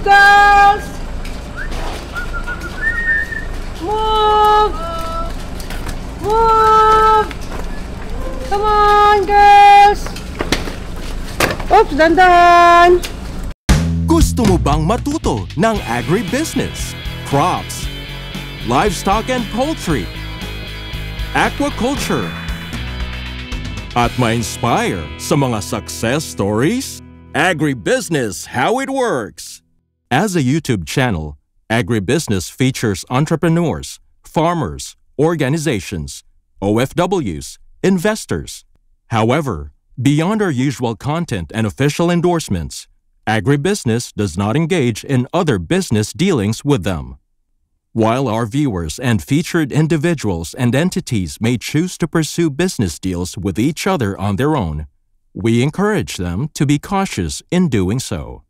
girls! Move! Move! Come on, girls! Oops, dandan! Gusto mo bang matuto ng agribusiness, crops, livestock and poultry, aquaculture, at ma-inspire sa mga success stories? Agribusiness, how it works! As a YouTube channel, Agribusiness features entrepreneurs, farmers, organizations, OFWs, investors. However, beyond our usual content and official endorsements, Agribusiness does not engage in other business dealings with them. While our viewers and featured individuals and entities may choose to pursue business deals with each other on their own, we encourage them to be cautious in doing so.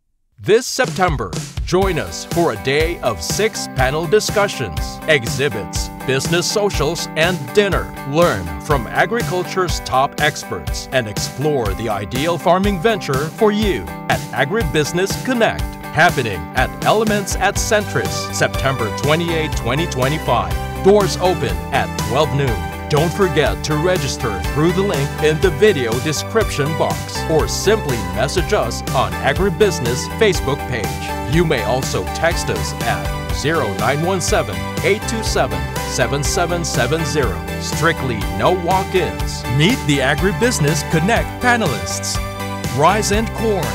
This September, join us for a day of 6 panel discussions, exhibits, business socials, and dinner. Learn from agriculture's top experts and explore the ideal farming venture for you at Agribusiness Connect, happening at Elements at Centris, September 28, 2025. Doors open at 12 noon. Don't forget to register through the link in the video description box or simply message us on Agribusiness Facebook page. You may also text us at 0917-827-7770. Strictly no walk-ins. Meet the Agribusiness Connect panelists. Rice and corn,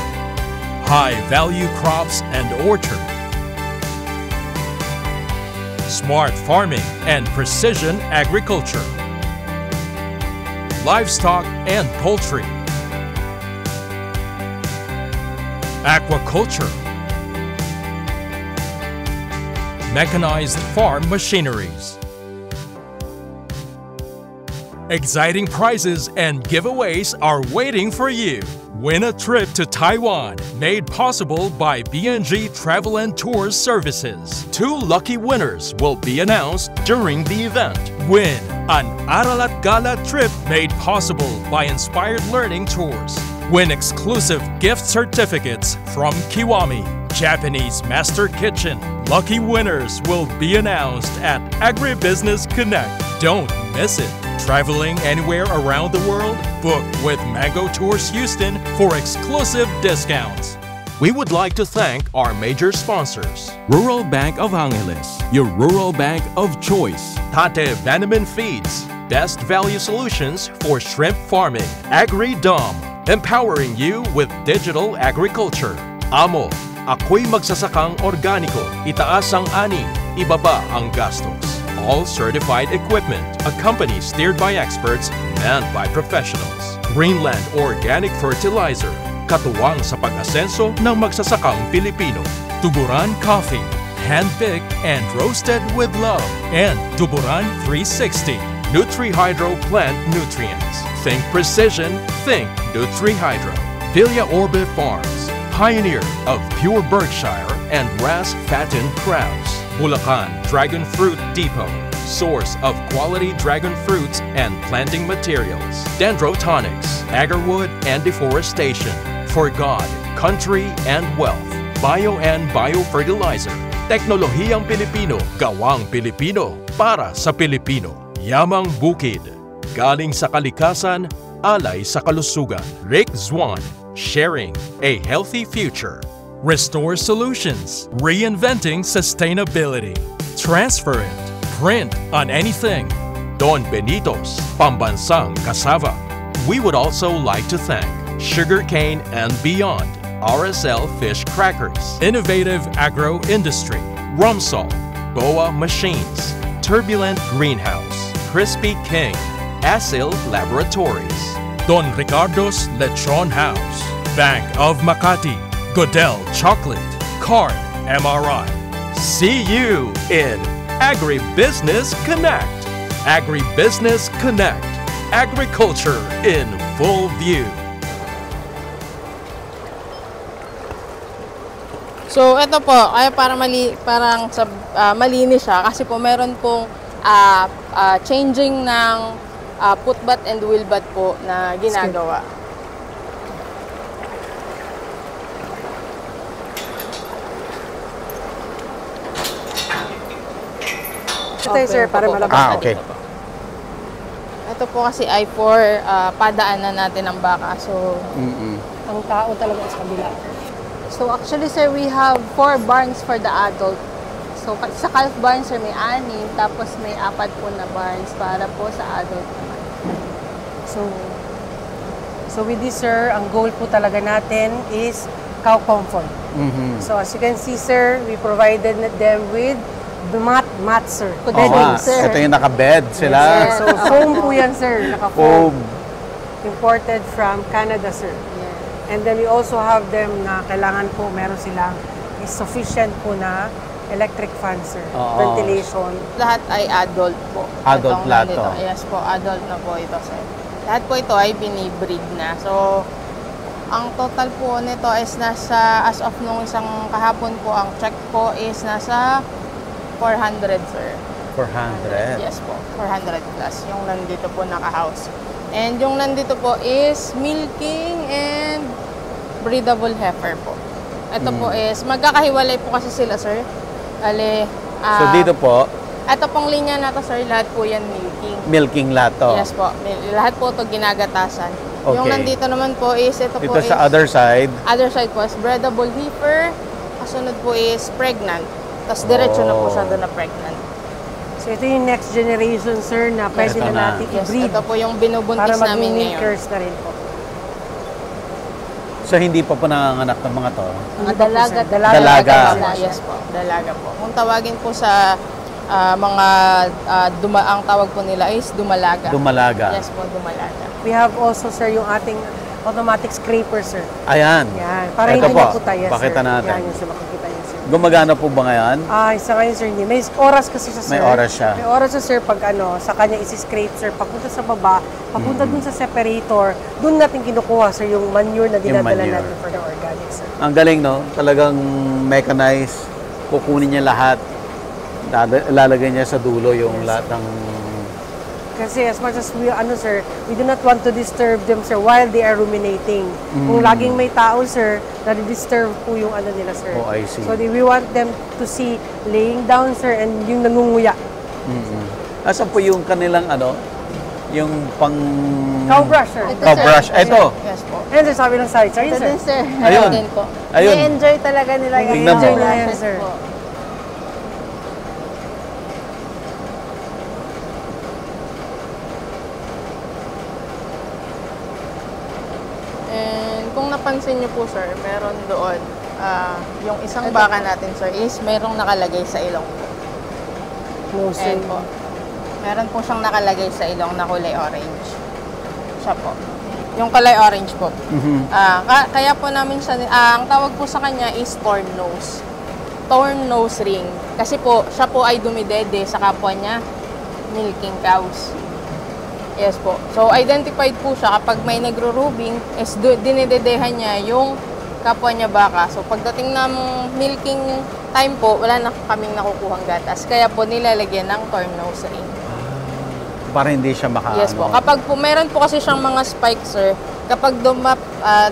high-value crops and orchard, smart farming and precision agriculture, livestock and poultry, aquaculture, mechanized farm machineries. Exciting prizes and giveaways are waiting for you. Win a trip to Taiwan, made possible by BNG Travel and Tours Services. 2 lucky winners will be announced during the event. Win an Aralat Gala trip made possible by Inspired Learning Tours. Win exclusive gift certificates from Kiwami, Japanese Master Kitchen. Lucky winners will be announced at Agribusiness Connect. Don't miss it. Traveling anywhere around the world? Book with Mango Tours Houston for exclusive discounts. We would like to thank our major sponsors. Rural Bank of Angeles, your rural bank of choice. Tate Vanaman Feeds, best value solutions for shrimp farming. AgriDom, empowering you with digital agriculture. Amo, ako'y magsasakang organiko. Itaas ang ani, ibaba ang gastos. All certified equipment, a company steered by experts, manned by professionals. Greenland Organic Fertilizer, katuwang sa pag-asenso ng magsasakang Pilipino. Tuburan Coffee, hand-picked and roasted with love. And Tuburan 360, Nutri-Hydro Plant Nutrients. Think precision, think Nutri-Hydro. Villa Orbe Farms, pioneer of pure Berkshire and grass-fattened crabs. Bulacan Dragon Fruit Depot, source of quality dragon fruits and planting materials. Dendrotonics, agarwood and deforestation. For God, country and wealth. Bio and Biofertilizer. Teknolohiyang Pilipino, gawang Pilipino, para sa Pilipino. Yamang Bukid, galing sa kalikasan, alay sa kalusugan. Rick Zwan, sharing a healthy future. Restore Solutions, reinventing sustainability. Transfer it, print on anything. Don Benitos, pambansang cassava. We would also like to thank Sugarcane and Beyond, RSL Fish Crackers, Innovative Agro Industry, Rumsol, Boa Machines, Turbulent Greenhouse, Crispy King, Asil Laboratories, Don Ricardo's Lechon House, Bank of Makati, Godel Chocolate, Card MRI. See you in Agribusiness Connect. Agribusiness Connect. Agriculture in full view. So, ito po, ay parang malinis siya kasi po meron pong changing ng putbat and wheelbat po na ginagawa. tayo, sir, para malabas. Okay. Ito po kasi ay for padaanan natin ng baka. So, Ang tao talaga sa kabila. so actually sir, we have 4 barns for the adult. So sa calf barn sir may 6, tapos may 4 po na barns para po sa adult naman. So with this, sir, ang goal po talaga natin is cow comfort. So as you can see, sir, we provided them with the mat, sir. Oh, sir. ito yung naka-bed sila. Yes, sir. So foam po yan, sir. Naka-foam. Foam. Imported from Canada, sir. Yeah. And then we also have them na kailangan po meron silang is sufficient po na electric fan, sir. Oo. Ventilation. Lahat ay adult po. Adult Itong lahat nandito. to? Yes po, adult na po ito sir. Lahat po ito ay binibreed na. So, ang total po nito is nasa, as of nung isang kahapon po, ang check po is nasa 400 sir. 400. Yes po, 400 plus. Yung nandito po naka-house. And yung nandito po is milking and breedable heifer po. Ito po is, magkakahiwalay po kasi sila sir. Ali, So dito po, ito pong linya na to sir, lahat po yan milking. milking lahat to. Yes po, lahat po to ginagatasan. Yung Okay. nandito naman po is, ito Dito po is, sa other side, other side po is breedable heifer. Kasunod po is pregnant. Tapos diretso na po siya doon na pregnant. So ito yung next generation, sir, na pwede Ito na na. natin Yes, i-breed ito po yung para binubuntis maging namin ngayon. milkers na rin po. so hindi pa po nanganganak ng mga to. Mga dalaga. Dalaga. po. Yes po, dalaga po. Kung tawagin po sa mga ang tawag po nila is dumalaga. Dumalaga. Yes po, dumalaga. We have also, sir, yung ating automatic scraper, sir. Ayan. Yan. Para Ito hindi po, na po tayo, sir. pakita natin. Yan yung sir, makikita niyo, sir. Gumagana po ba ngayon? Isa ngayon, sir, hindi. May oras kasi siya, sir. May oras siya. May oras siya, sir, pag sa kanya isi-scrape, sir. Papunta sa baba, papunta dun sa separator, dun natin kinukuha, sir, yung manure na dinadala manure. natin for the organic, sir. Ang galing, no? Talagang mechanized. Kukunin niya lahat. Lalagay niya sa dulo yung lahat ng... Kasi as much as we, sir, we do not want to disturb them, sir, while they are ruminating. Kung laging may tao, sir, na-disturb po yung nila, sir. Oh, I see. So we want them to see laying down, sir, and yung nangunguya. Asan po yung kanilang yung pang... Cow brush, sir. Cow brush. Ito. Yes po. Ayan, sir, sabi ng side, sir. Ito din sir. Ayun. Ito din po. Ayun. I-enjoy talaga nila yung Tingnan mo. cow Enjoy nila yan, brushes sir. po. And kung napansin niyo po sir, meron doon yung isang baka natin sir is merong nakalagay sa ilong po. No, sir. Ayan po. Meron po siyang nakalagay sa ilong na kulay orange. Siya po. Yung kulay orange po. Kaya po namin siya, ang tawag po sa kanya is torn nose. Torn nose ring. Kasi po, siya po ay dumidede sa kapwa niya, milking cows. Yes po. So, identified po siya kapag may nagro-rubing, is dinidedehan niya yung kapwa niya baka. So, pagdating ng milking time po, wala na kaming nakukuhang gatas. Kaya po nilalagyan ng torn nose ring. Para hindi siya Yes po. Kapag po, meron po kasi siyang mga spikes, sir. Kapag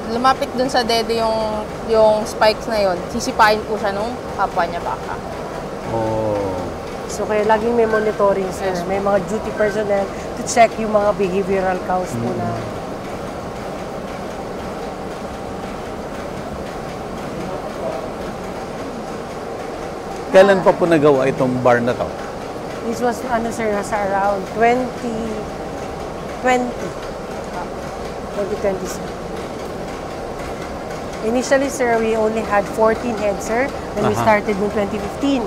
lumapit dun sa dede yung spikes na yon, sisipain po siya nung kapwa niya baka. Oh. So kaya laging may monitoring, sir. May mga duty personnel to check yung mga behavioral cows po na. Kailan pa po nagawa itong bar na to? This was, sir, nasa around 2020, sir. Initially, sir, we only had 14 heads, sir. When we started in 2015.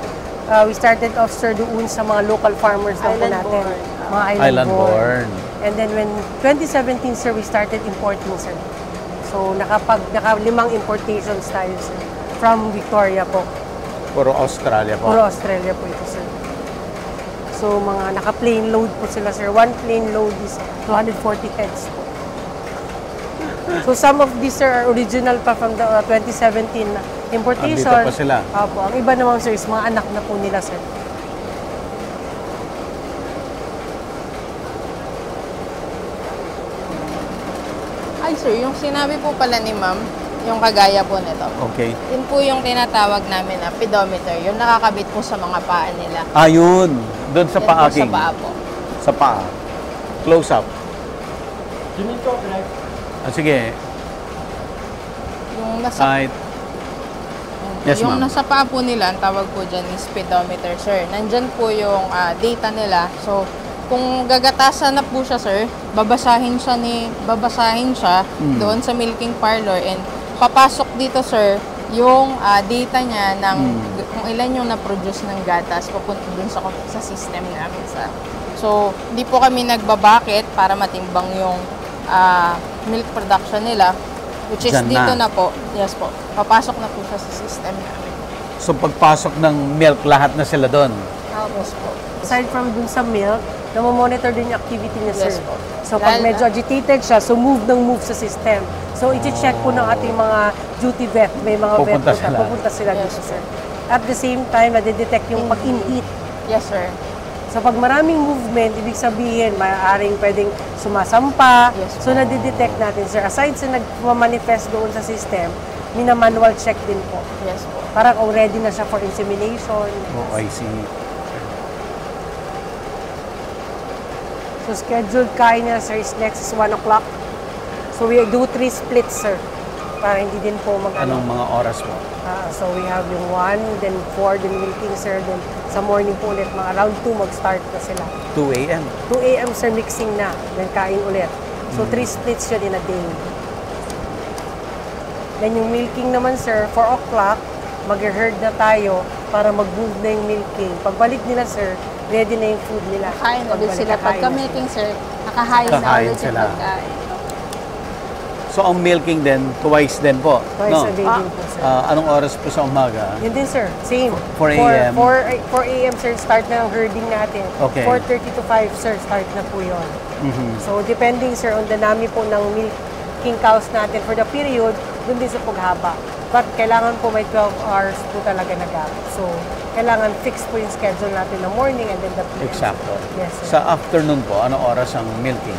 We started off, sir, doon sa mga local farmers lang po natin. Mga Island-born. And then when 2017, sir, we started importing, sir. So, naka-5 importations tayo, sir. From Victoria po. Puro Australia po. Puro Australia po ito, sir. So, mga naka-plain load po sila, sir. One plain load is 240 heads po. So, some of these, sir, are original pa from the 2017 importation. Andito pa sila. Opo. Ang iba naman, sir, is mga anak na po nila, sir. Ay sir, yung sinabi po pala ni ma'am, yung kagaya po nito. Okay. Yun po yung tinatawag namin na pedometer. Yung nakakabit po sa mga paa nila. Ayun. Doon sa Yan paa, po King. sa paa po. Sa paa. Close up. Sige. Yung nasa, Kahit. Yes, yung ma'am. nasa paa po nila, ang tawag po dyan is pedometer, sir. Nandyan po yung data nila. So, kung gagatasan na po siya, sir, babasahin siya doon sa milking parlor and papasok dito, sir, yung data niya ng kung ilan yung na-produce ng gatas papunta dun sa system namin, sir. So, hindi po kami nagbabakit para matimbang yung milk production nila, which is Diyan dito na. na po. Yes po. Papasok na po siya sa system namin. So pagpasok ng milk, lahat na sila doon. Yes po. Aside from dun sa milk, namomonitor din yung activity niya, sir. Yes po. So, pag medyo agitated siya, so move sa system. So, i-check po ng ating mga duty vet. May mga Pupunta vet po sila. pupunta sila Yes, dito, sir. sir. At the same time, nade-detect yung pag-inheat. Yes, sir. So, pag maraming movement, ibig sabihin, maaaring pwedeng sumasampa. Yes, So, nade-detect natin, sir. Aside sa nag-manifest doon sa system, mina-manual check din po. Yes po. Para kung ready na siya for insemination. Oh, I see. So, scheduled kain niya, sir, is next is 1 o'clock. So, we do 3 splits, sir. Para hindi din po Anong mga oras mo? so, we have yung 1, then 4, then milking, sir. Then, sa morning po ulit, mga around 2, mag-start na sila. 2 a.m. 2 a.m., sir, mixing na. Then, kain ulit. So, 3 splits yun in a day. Then, yung milking naman, sir, 4 o'clock, mag-herd na tayo para mag-move na yung milking. Pagbalik nila, sir, ready na yung food nila. Kain na din Pagbalik, sila. kakain Pagka na milking, sir, nakahain na Kakain ulit yung sila. pagkain. So ang milking din, twice din po. Twice no? a day din po, sir. Anong oras po sa umaga? Yun din, sir. Same. 4 a.m. 4 a.m., sir, start na ang herding natin. Okay. 4:30 to 5, sir, start na po yun. So, depending, sir, on the dami po ng milking cows natin for the period, dun din sa paghaba. But kailangan po may 12 hours po talaga na gap. So, kailangan fix po yung schedule natin na morning and then the PM. Exacto. Yes, sir. Sa afternoon po, anong oras ang milking?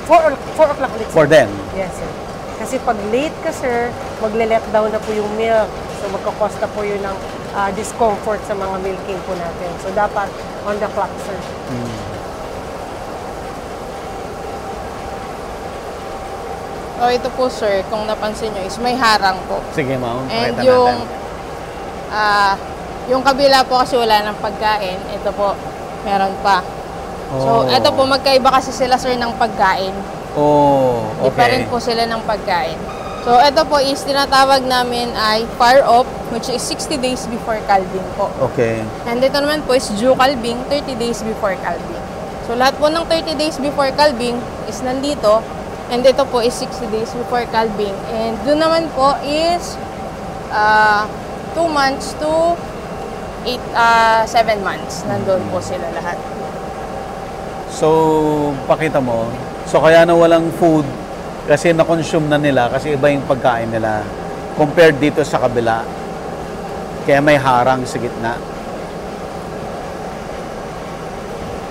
4 o'clock ulit, sir. For them? Yes, sir. Kasi pag late ka, sir, magle-let down na po yung milk. So, magkakos na po yun ng discomfort sa mga milking po natin. So, dapat on the clock, sir. So, ito po, sir, kung napansin nyo, is may harang po. Sige, ma'am. And Pakita yung, natin. yung kabila po kasi wala ng pagkain. Ito po, meron pa. So, ito po, magkaiba kasi sila, sir, ng pagkain. Oh, okay. Different po sila ng pagkain. So, ito po is tinatawag namin ay fire off, which is 60 days before calving po. Okay. And ito naman po is Jew calving, 30 days before calving. So, lahat po ng 30 days before calving is nandito. And ito po is 60 days before calving. And doon naman po is 2 months to 7 months. Nandun po sila lahat. So, pakita mo. So, kaya na walang food kasi na-consume na nila kasi iba yung pagkain nila compared dito sa kabila. Kaya may harang sa gitna.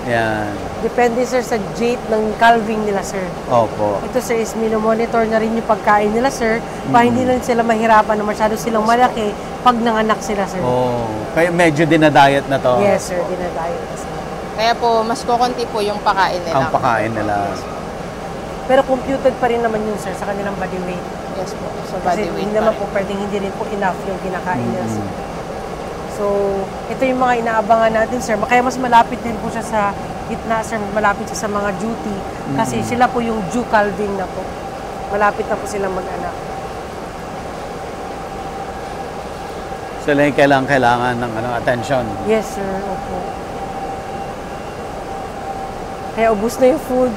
Yan. Depende, sir, sa date ng calving nila, sir. Opo. Ito, sir, is minomonitor na rin yung pagkain nila, sir, para hindi na sila mahirapan na masyado silang malaki pag nanganak sila, sir. Oh, kaya medyo dinadiet na to. Yes, sir, dinadayo na sila. Kaya po, mas kukunti po yung pakain nila. Ang pakain nila. Pero computed pa rin naman yun, sir, sa kanilang body weight. Yes po. So, Kasi body weight hindi naman po pwedeng hindi rin po enough yung kinakain nila, sir. So, ito yung mga inaabangan natin, sir. Kaya mas malapit din po siya sa gitna, sir. Malapit siya sa mga duty. Kasi sila po yung Jew calving na po. Malapit na po silang mag-anak. Sila yung kailangan ng attention. Yes, sir. Opo. Kaya ubus na yung food.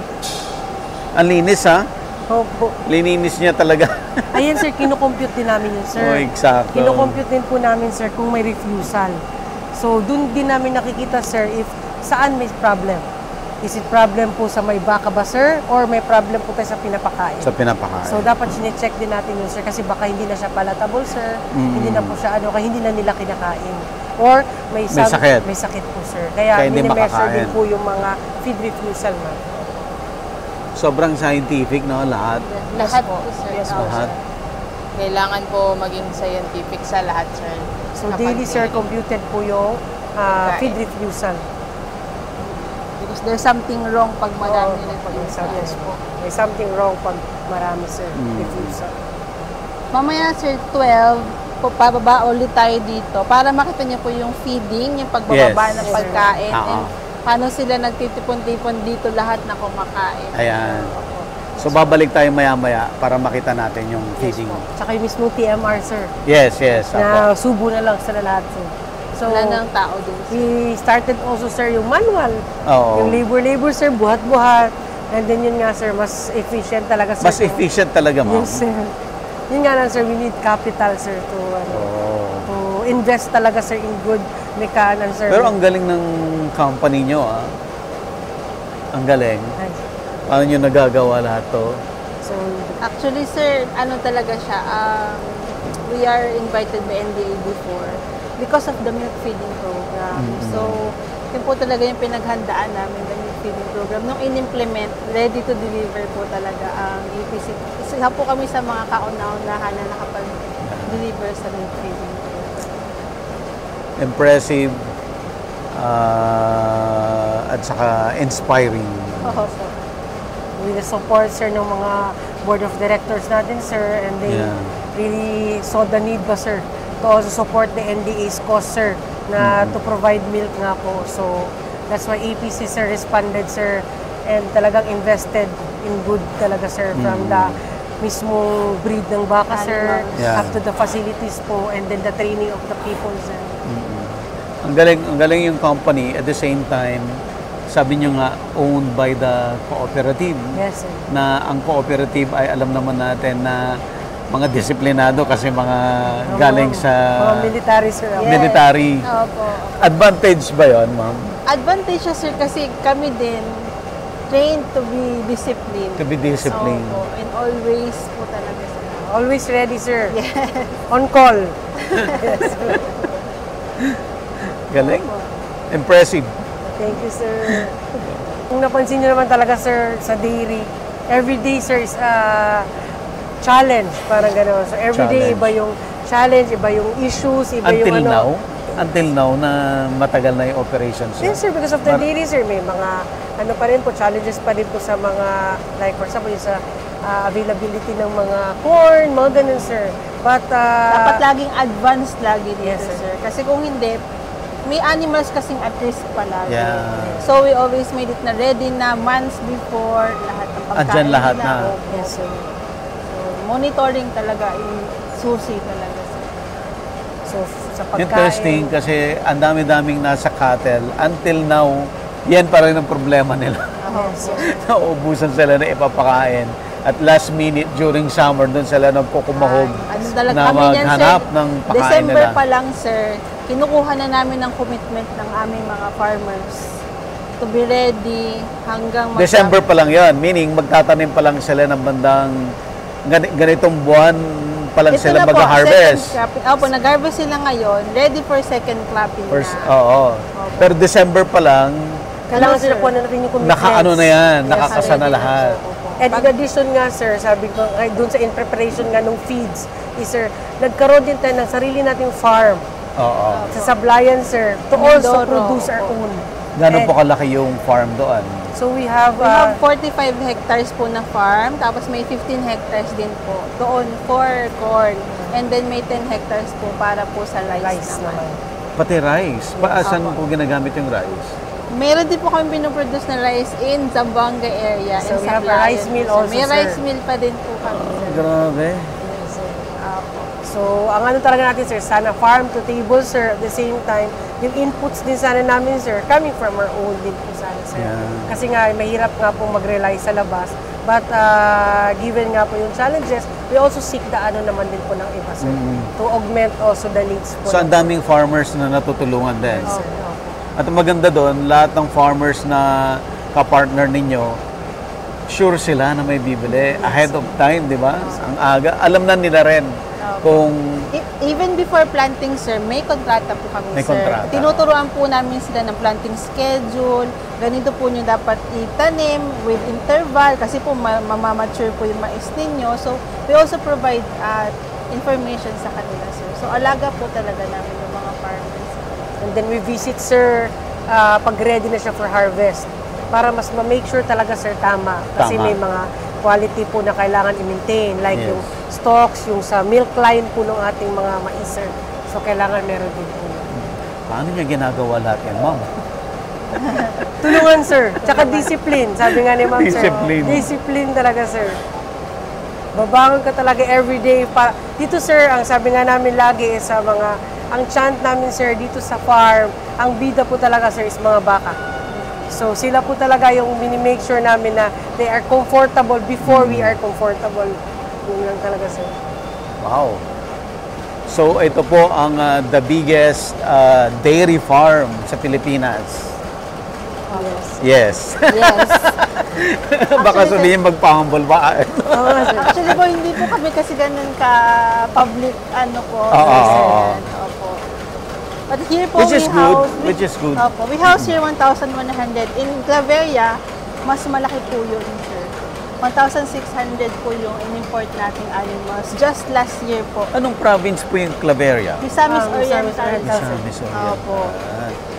Ang linis, ha? Opo. Lininis niya talaga. Ayan, sir, kinukompute din namin yun, sir. Oh, exacto. Kinukompute din po namin, sir, kung may refusal. So, dun din namin nakikita, sir, if saan may problem. Is it problem po sa may baka ba, sir? Or may problem po tayo sa pinapakain? Sa pinapakain. So, dapat sinecheck din natin yun, sir, kasi baka hindi na siya palatable, sir. Hindi na po siya, kaya hindi na nila kinakain. Or may sakit. May sakit po, sir. Kaya hindi mini-measure din makakain. po yung mga feed refusal, ma'am. Sobrang scientific, no? Lahat. Lahat po, sir. Yes, po, Lahat. sir. Kailangan po maging scientific sa lahat, sir. So Kapag daily, sir, daily. computed po yung Pagkain. feed refusal. Because there's something wrong pag marami Oo, na pag refusal. yes po. May something wrong pag marami, sir, refusal. Mamaya, sir, 12, pababa ulit tayo dito para makita niyo po yung feeding, yung pagbababa Yes. ng Yes, pagkain. sir. And paano sila nagtitipon-tipon dito lahat na kumakain. Ayan. So babalik tayo maya-maya para makita natin yung feeding. Tsaka yung mismo TMR, sir, Yes, yes. na Apo. subo na lang sa lahat, sir. So, Wala nang tao din. we started also, sir, yung manual. Oo. Yung labor, sir, buhat-buhat. And then yun nga, sir, mas efficient talaga, sir. Mas efficient talaga, ma'am. Yes, sir. Yun nga lang, sir, we need capital, sir, to, Oo. to invest talaga, sir, in good mechanical, sir. Pero ang galing ng company nyo, ah. Ang galing. Ay, Paano nyo nagagawa lahat to? so, Actually, sir, ano talaga siya, we are invited by NDA before because of the milk feeding program. So, yun po talaga yung pinaghandaan namin, the milk feeding program. Nung in-implement, ready to deliver po talaga ang EPC. Isa po kami sa mga kauna-unahan na nakapag-deliver sa milk feeding program. Impressive at saka inspiring. Oo po. with the support, sir, ng mga board of directors natin, sir, and they Yeah. really saw the need ba, sir, to also support the NDA's cause, sir, na to provide milk nga po. So, that's why APC, sir, responded, sir, and talagang invested in good talaga, sir, from the mismong breed ng baka, sir, Yeah. up to the facilities po, and then the training of the people, sir. Ang galing yung company. At the same time, sabi nyo nga, owned by the cooperative. Yes, sir. Na ang cooperative ay alam naman natin na mga disiplinado kasi mga galing sa Mga military, sir. Yes. military. Opo. Advantage ba yon, ma'am? Advantage siya, sir, kasi kami din trained to be disciplined. To be disciplined. Opo. And always po talaga sila. Always ready, sir. On call. Galing. Impressive. Thank you, sir. Kung napansin nyo naman talaga, sir, sa dairy, every day, sir, is a challenge. Parang gano'n. So, every day, Challenge. iba yung challenge, iba yung issues, iba yung Until now na matagal na yung operations. Yes, sir, because of the dairy, sir, may mga, ano pa rin po, challenges pa rin po sa mga, like, for example, yung sa availability ng mga corn, mga ganun, sir. But, Dapat laging advanced lagi dito, Yes, sir. sir. Kasi kung hindi, may animals kasing at risk palagi. Yeah. So, we always made it na ready na months before, lahat ng pagkain Andyan lahat nila. na. Opo. yes, sir. So, monitoring talaga, yung susi talaga, sir. So, sa pagkain. Interesting kasi ang dami-daming nasa cattle. Until now, yan pa rin ang problema nila. Yes, sir. Nauubusan sila na ipapakain. At last minute, during summer, doon sila nagkukumahog Ano talaga na kami niyan, maghanap sir. ng pakain December nila. pa lang, sir, kinukuha na namin ng commitment ng aming mga farmers to be ready hanggang December pa lang yon, meaning magtatanim pa lang sila ng bandang ganitong buwan pa lang Ito sila na po, mag-harvest. second cropping. Opo, nag-harvest sila ngayon, ready for second cropping First, na. oo. Pero December pa lang, Kailangan Ano, sila sir? po na natin yung commitments. nakaano na yan, Yes, nakakasa na ready lahat. sir. Opo. And in addition nga, sir, sabi ko, ay, dun sa in preparation nga ng feeds, is, sir, nagkaroon din tayo ng sarili nating farm Oo. sa Sablayan, sir, to also Mindoro, produce our opo. own. Gano'n And po kalaki yung farm doon? So we have, We have 45 hectares po na farm, tapos may 15 hectares din po doon for corn. And then may 10 hectares po para po sa rice, rice naman. naman. Pati rice. Saan po ginagamit yung rice? Meron din po kami pinoproduce na rice in Zamboanga area. So in we have a Sablayan rice po, mill sir. also, May sir. rice mill pa din po kami, sir. Grabe. Apo. So, ang ano talaga natin, sir, sana farm to table, sir, at the same time, yung inputs din sana namin, sir, coming from our own din po sana, sir. Yeah. Kasi nga, mahirap nga po mag-rely sa labas. But, given nga po yung challenges, we also seek the ano naman din po ng iba, sir, to augment also the needs po. So, ang ng- daming farmers na natutulungan din. Yes, sir. Opo. At ang maganda doon, lahat ng farmers na kapartner ninyo, sure sila na may bibili ahead of time, di ba? Ang aga. Alam na nila rin kung Even before planting, sir, may kontrata po kami, May sir. kontrata. Tinuturuan po namin sila ng planting schedule. Ganito po nyo dapat itanim with interval kasi po mamamature po yung mais ninyo. So, we also provide information sa kanila, sir. So, alaga po talaga namin yung mga farmers. And then we visit, sir, pag ready na siya for harvest. Para mas ma-make sure talaga, sir, tama. Kasi Tama. may mga quality po na kailangan i-maintain. Like Yes. yung stocks, yung sa milk line po ng ating mga mais, sir. So, kailangan meron din po. Paano niya ginagawa lahat yan, ma'am? Tulungan, sir. Tsaka discipline. Sabi nga ni ma'am, sir. Discipline. Discipline talaga, sir. Babangon ka talaga everyday. Dito, sir, ang sabi nga namin lagi sa ang chant namin, sir, dito sa farm, ang bida po talaga, sir, is mga baka. So, sila po talaga yung mini-make sure namin na they are comfortable before we are comfortable. Yun lang talaga, sir. Wow. So, ito po ang the biggest dairy farm sa Pilipinas. Yes. Yes. Baka sabihin magpa-humble ba? Oo, sir. Actually po, hindi po kami kasi ganun ka-public, Oo. Opo. But here po, Which is good. Which is good. Opo, we house here 1,100. In Claveria, mas malaki po yun, sir. 1,600 po yung in-import nating animals. Just last year po. Anong province po yung Claveria? Misamis Misamis Oriental. Oriental. Misamis Oriental. Opo.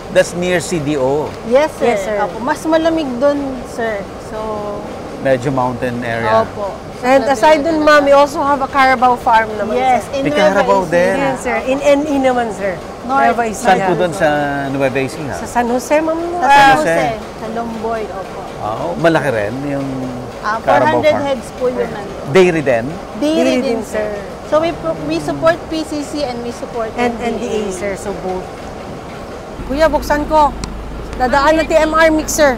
That's near CDO. Yes, sir. Yes, sir. Opo. Mas malamig dun, sir. So, Medyo mountain area. opo. And aside dun, ma'am, we also have a Carabao farm naman, Yes, sir. in May Nueva Carabao Ecija. din. Yes, sir. In NE naman, sir. North. Nueva Ecija. Saan po doon sa Nueva Ecija? Sa San Jose, ma'am. Sa San Jose, sa Lomboy, opo. Malaki rin yung 400 Carabao farm. heads po yun. Dairy din? Dairy Dairy din, din, sir. sir. So, we support PCC and we support And NDA, sir. So, both. Kuya, buksan ko. Dadaan na TMR mixer.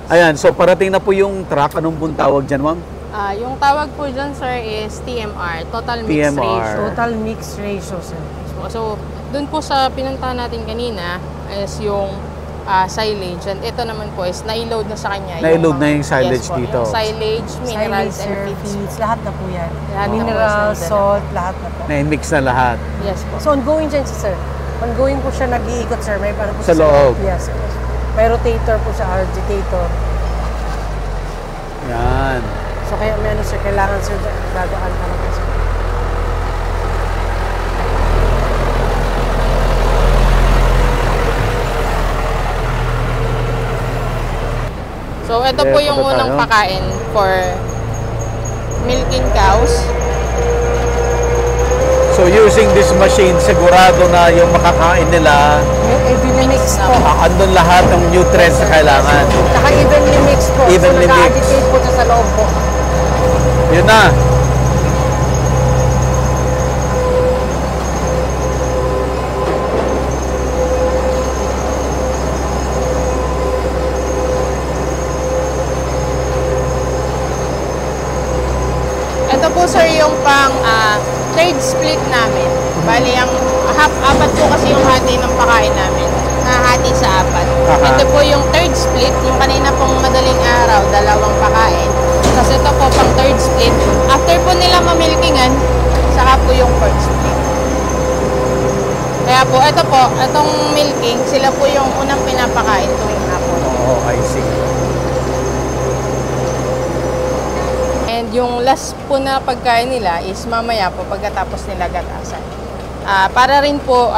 Ayan, so parating na po yung truck. Anong pong tawag dyan, ma'am? Yung tawag po dyan, sir, is TMR, Total Mix TMR. Ratio. Total mix ratio, sir. So, dun po sa pinuntahan natin kanina is yung silage. And ito naman po is na-load na sa kanya. Na-load na mga- yung silage yes po, dito. Yung silage, minerals, Silage, and sir, feeds. feeds, lahat na po yan. Lahat na po, Mineral, sir. salt, lahat na po. Na-mix na lahat. Yes po. So, ongoing dyan siya, sir. Ongoing po siya nag-iikot, sir. May ano po Sa siya loob. Yes, sir. May rotator po siya, agitator. Yan. So, kaya may ano, sir, kailangan, sir, dadaan talaga, sir. So, ito po yung punta unang tayo. pakain for milking cows. So using this machine, sigurado na yung makakain nila, Evenly mix po. andun lahat ng nutrients na kailangan. Tsaka evenly mix po. Evenly so, mix. nag-agitate po siya sa loob po. Yun na. Ito po, sir, yung pang third split namin. Bali, ang apat po kasi yung hati ng pakain namin. Nahati sa apat. Aha. Ito po yung third split. Yung kanina pong madaling araw, dalawang pakain. Tapos ito po pang third split. After po nila mamilkingan, saka po yung fourth split. Kaya po, ito po, itong milking, sila po yung unang pinapakain tuwing hapon. Oh, I see. And yung last po na pagkain nila is mamaya po pagkatapos nila gatasan. Para rin po,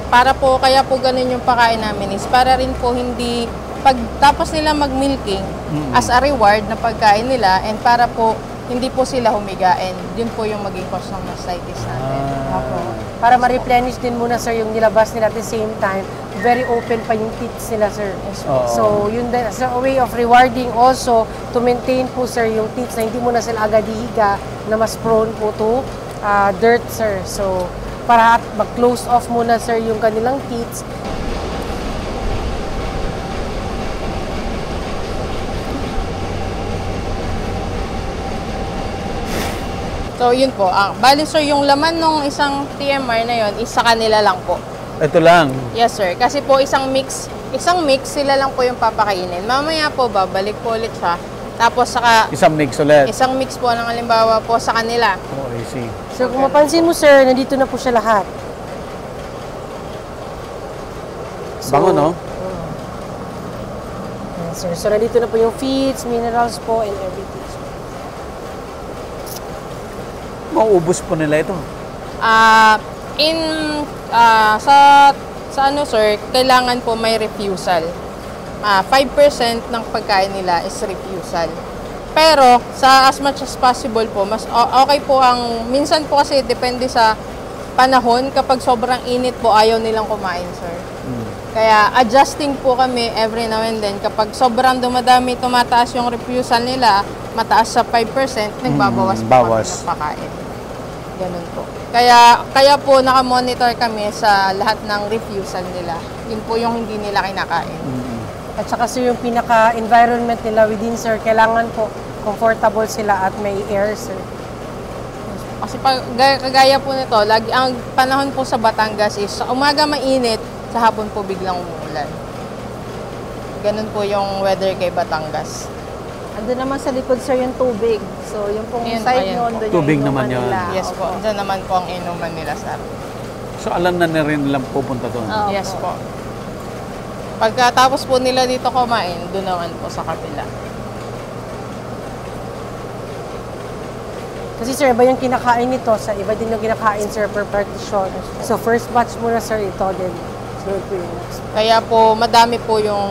para po kaya po ganun yung pakain namin is para rin po hindi, pagtapos nila mag-milking as a reward na pagkain nila and para po hindi po sila humiga and yun po yung maging cause ng mastitis natin. Opo. Para ma-replenish din muna, sir, yung nilabas nila at the same time. Very open pa yung teats nila, sir. Oo. So, yun din, as a way of rewarding also to maintain po, sir, yung teats na hindi muna sila agad hihiga na mas prone po to dirt, sir. So, para mag-close off muna, sir, yung kanilang teats. So yun po. Bali sir, yung laman ng isang TMR na yun is sa kanila lang po. Ito lang. Yes sir. Kasi po isang mix sila lang po yung papakainin. Mamaya po babalik po ulit siya. Tapos saka Isang mix ulit. isang mix po ng halimbawa po sa kanila. Oh, I see. So, kung mapansin mo, sir, nandito na po siya lahat. Bango, no? Ayan, sir. So, nandito na po yung feeds, minerals po, and everything. Mauubos po nila ito. Sa ano sir, kailangan po may refusal. 5% ng pagkain nila is refusal. Pero sa as much as possible po, mas okay po ang minsan po kasi depende sa panahon, kapag sobrang init po ayaw nilang kumain, sir. Kaya adjusting po kami every now and then. Kapag sobrang dumadami, tumataas yung refusal nila, mataas sa 5%, nagbabawas po kami ng pagkain. Ganun po. Kaya po nakamonitor kami sa lahat ng refusal nila. Yun po yung hindi nila kinakain. At saka sir, yung pinaka-environment nila within, sir, kailangan po comfortable sila at may air, sir. Kasi kagaya po nito, ang panahon po sa Batangas is sa umaga mainit, sa hapon po biglang umuulan. Ganun po yung weather kay Batangas. Andun naman sa likod, sir, yung tubig. So, yung pong side nyo, andun Tubig yung naman inuman yun. nila. Yes po, dyan naman po ang inuman nila, sir. So, alam na rin nilang pupunta doon? Yes po. Pagkatapos po nila dito kumain, doon naman po sa kabila. Kasi sir, iba yung kinakain nito, sa iba din yung kinakain, sir, per partition. So, first batch muna, sir, ito din. So, ito yung next. Kaya po, madami po yung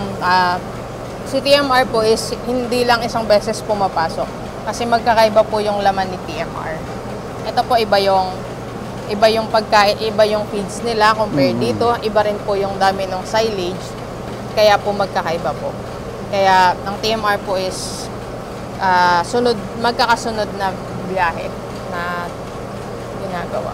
si TMR po is hindi lang isang beses pumapasok. Kasi magkakaiba po yung laman ni TMR. Ito po iba yung pagkain, iba yung feeds nila compare dito. Iba rin po yung dami ng silage. Kaya po magkakaiba po. Kaya ang TMR po is magkakasunod na biyahe na ginagawa.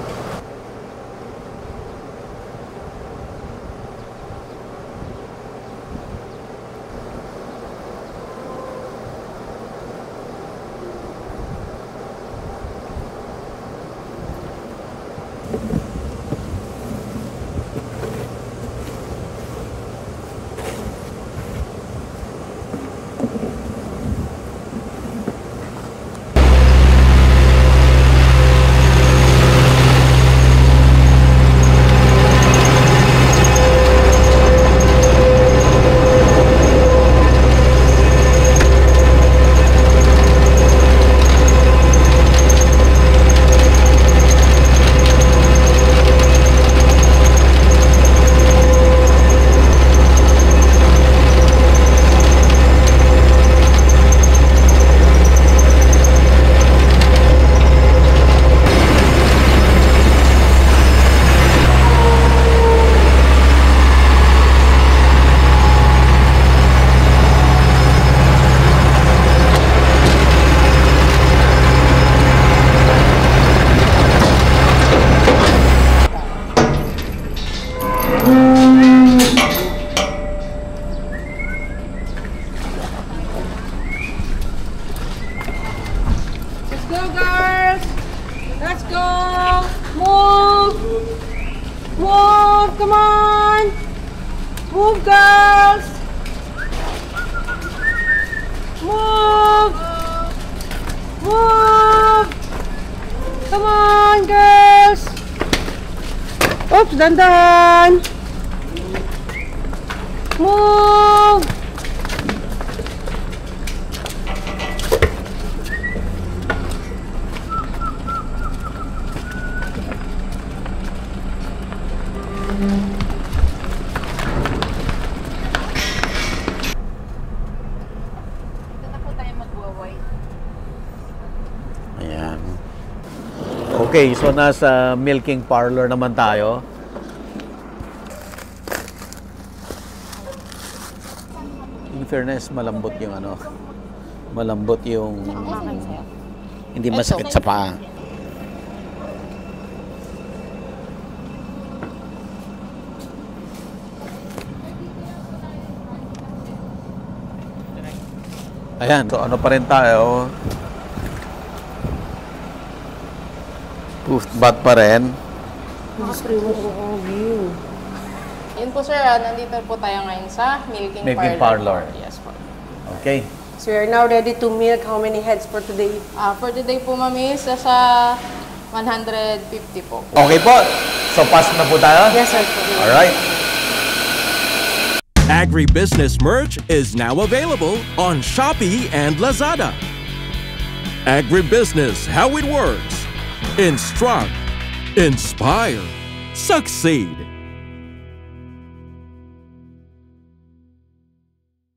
Oops, dandan! Move! Ayan. Okay, so nasa milking parlor naman tayo. In fairness, malambot yung malambot yung hindi masakit sa paa. Ayan, so ano pa rin tayo? Ba't pa rin? Yun po sir, nandito po tayo ngayon sa milking parlor. Yes po. Okay. So we are now ready to milk. How many heads for today? For today po mami, sa 150 po. Okay po. So pass na po tayo? Yes, sir. Alright. Agribusiness merch is now available on Shopee and Lazada. Agribusiness, how it works. Instruct, inspire, succeed.